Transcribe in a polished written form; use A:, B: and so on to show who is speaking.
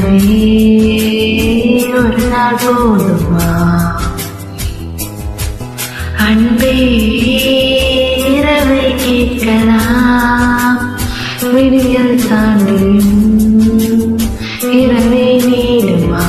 A: கனவே ஒரு நாள் போதுமா அன்பே இரவை கேட்கலாம் விடியல் தாண்டியும் இரவே நீடுமா